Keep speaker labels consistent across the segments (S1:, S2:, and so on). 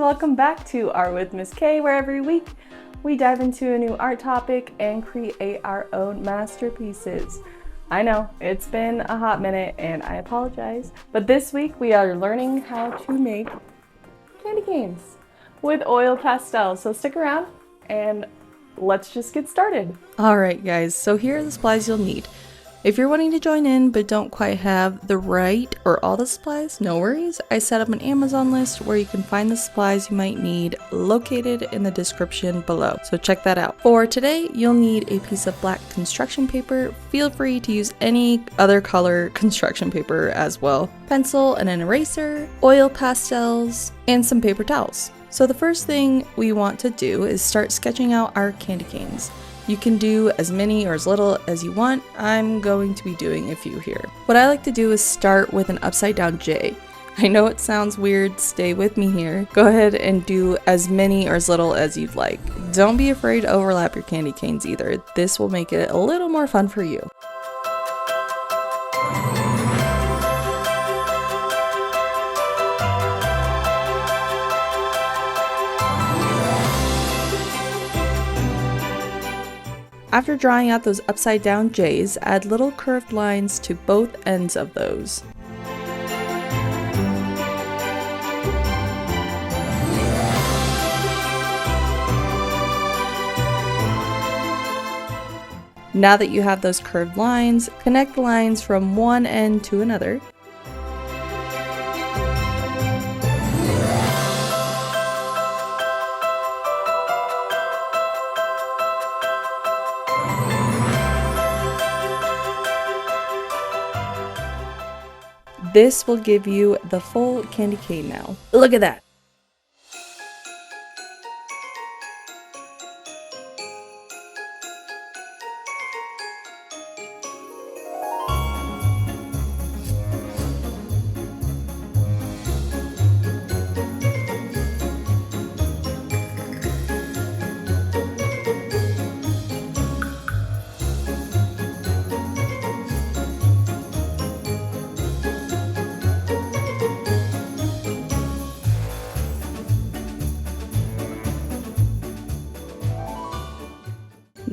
S1: welcome back to Art with Miss K, where every week we dive into a new art topic and create our own masterpieces. I know, it's been a hot minute and I apologize, but this week we are learning how to make candy canes with oil pastels. So stick around and let's just get started. Alright guys, so here are the supplies you'll need. If you're wanting to join in but don't quite have the right or all the supplies, no worries. I set up an Amazon list where you can find the supplies you might need located in the description below. So check that out. For today, you'll need a piece of black construction paper. Feel free to use any other color construction paper as well. Pencil and an eraser, oil pastels, and some paper towels. So the first thing we want to do is start sketching out our candy canes. You can do as many or as little as you want. I'm going to be doing a few here. What I like to do is start with an upside down J. I know it sounds weird, stay with me here. Go ahead and do as many or as little as you'd like. Don't be afraid to overlap your candy canes either. This will make it a little more fun for you. After drawing out those upside down J's, add little curved lines to both ends of those. Now that you have those curved lines, connect the lines from one end to another. This will give you the full candy cane now. Look at that!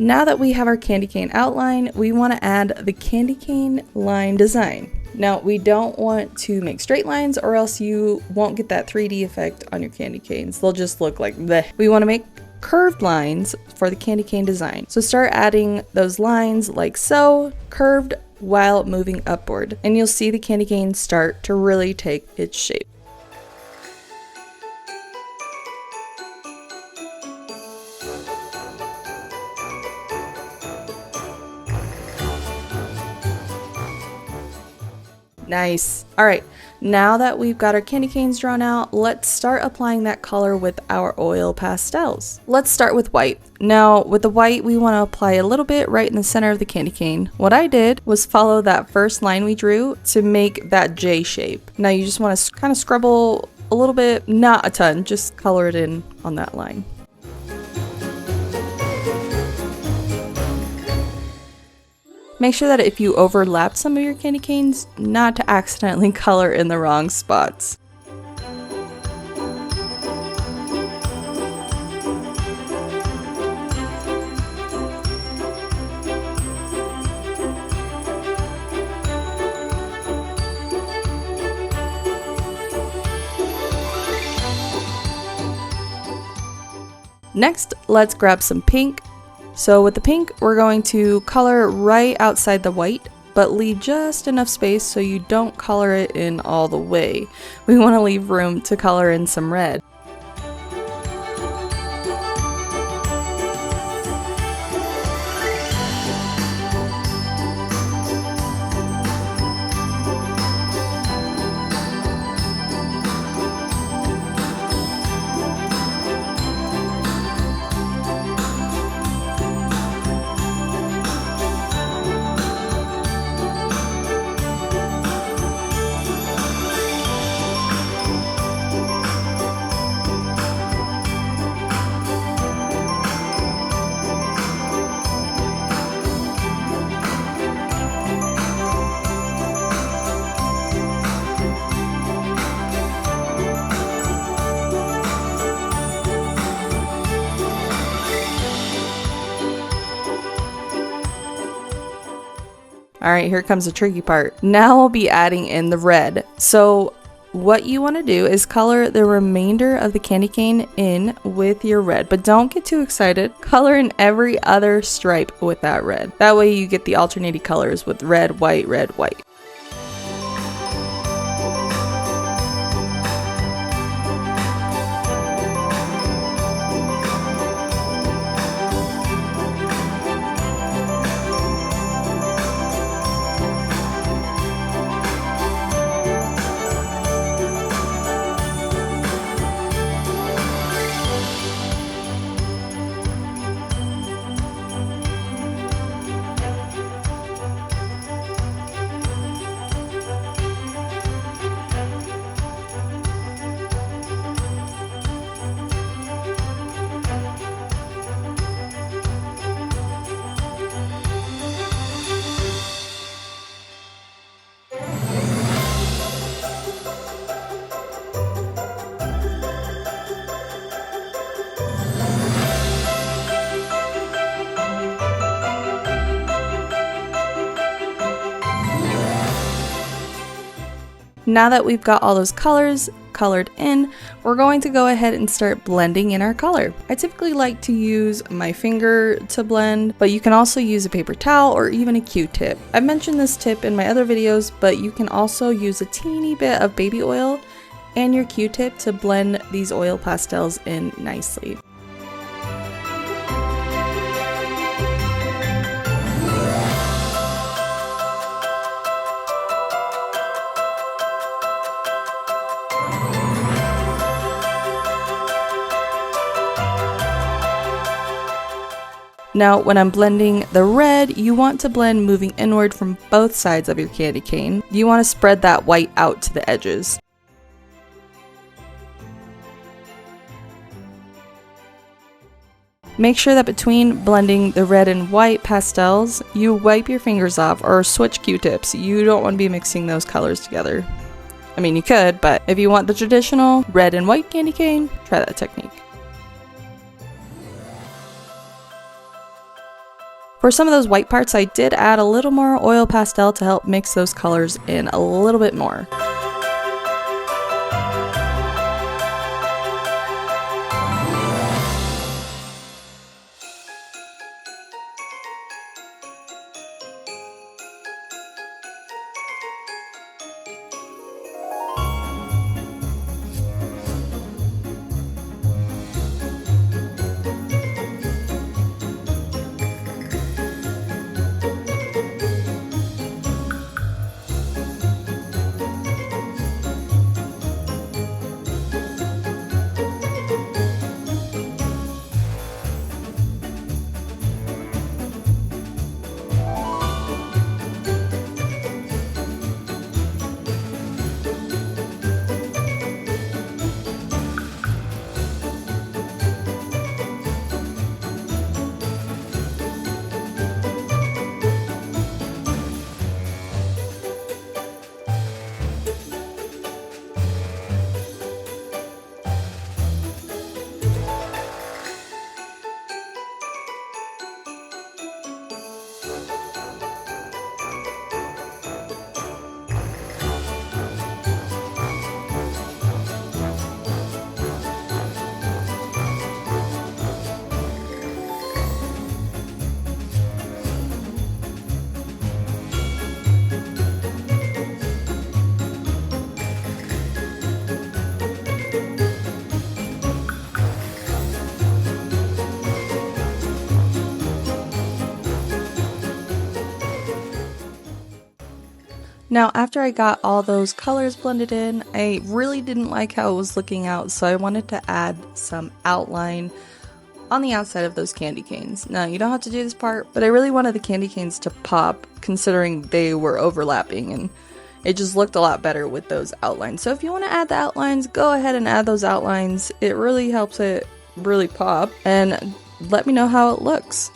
S1: Now that we have our candy cane outline, we want to add the candy cane line design. Now, we don't want to make straight lines or else you won't get that 3D effect on your candy canes. They'll just look like bleh. We want to make curved lines for the candy cane design. So start adding those lines like so, curved while moving upward. And you'll see the candy cane start to really take its shape. Nice. Alright, now that we've got our candy canes drawn out, let's start applying that color with our oil pastels. Let's start with white. Now, with the white, we want to apply a little bit right in the center of the candy cane. What I did was follow that first line we drew to make that J shape. Now you just want to kind of scribble a little bit, not a ton, just color it in on that line. Make sure that if you overlap some of your candy canes, not to accidentally color in the wrong spots. Next, let's grab some pink. So with the pink, we're going to color right outside the white, but leave just enough space so you don't color it in all the way. We want to leave room to color in some red. All right, here comes the tricky part. Now we'll be adding in the red. So what you want to do is color the remainder of the candy cane in with your red, but don't get too excited. Color in every other stripe with that red. That way you get the alternating colors with red, white, red, white. Now that we've got all those colors colored in, we're going to go ahead and start blending in our color. I typically like to use my finger to blend, but you can also use a paper towel or even a Q-tip. I've mentioned this tip in my other videos, but you can also use a teeny bit of baby oil and your Q-tip to blend these oil pastels in nicely. Now, when I'm blending the red, you want to blend moving inward from both sides of your candy cane. You want to spread that white out to the edges. Make sure that between blending the red and white pastels, you wipe your fingers off or switch Q-tips. You don't want to be mixing those colors together. I mean, you could, but if you want the traditional red and white candy cane, try that technique. For some of those white parts, I did add a little more oil pastel to help mix those colors in a little bit more. Now, after I got all those colors blended in, I really didn't like how it was looking out, so I wanted to add some outline on the outside of those candy canes. Now, you don't have to do this part, but I really wanted the candy canes to pop, considering they were overlapping, and it just looked a lot better with those outlines. So if you want to add the outlines, go ahead and add those outlines. It really helps it really pop, and let me know how it looks.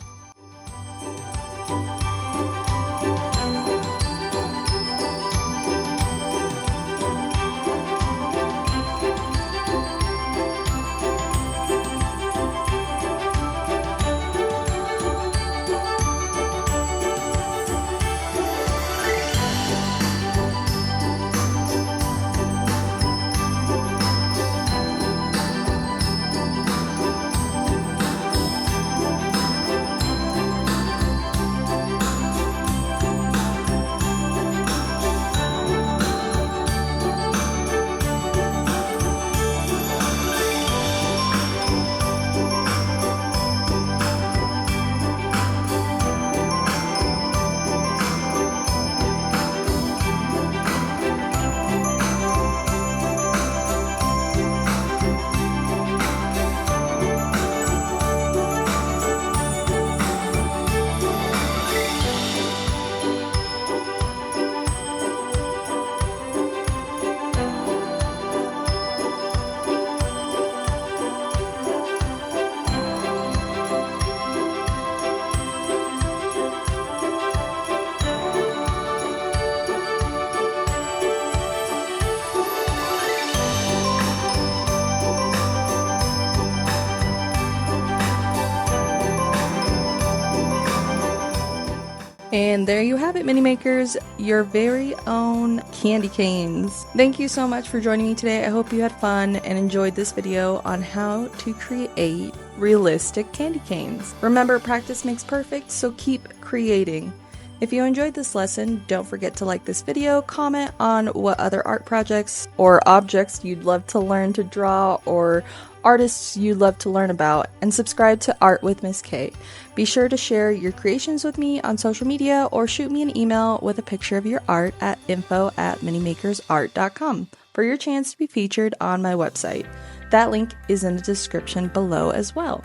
S1: And there you have it, mini makers, your very own candy canes. Thank you so much for joining me today. I hope you had fun and enjoyed this video on how to create realistic candy canes. Remember, practice makes perfect, so keep creating. If you enjoyed this lesson, don't forget to like this video, comment on what other art projects or objects you'd love to learn to draw or artists you'd love to learn about, and subscribe to Art with Miss K. Be sure to share your creations with me on social media or shoot me an email with a picture of your art at info@minimakersart.com for your chance to be featured on my website. That link is in the description below as well.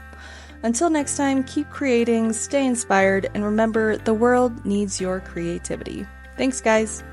S1: Until next time, keep creating, stay inspired, and remember, the world needs your creativity. Thanks, guys!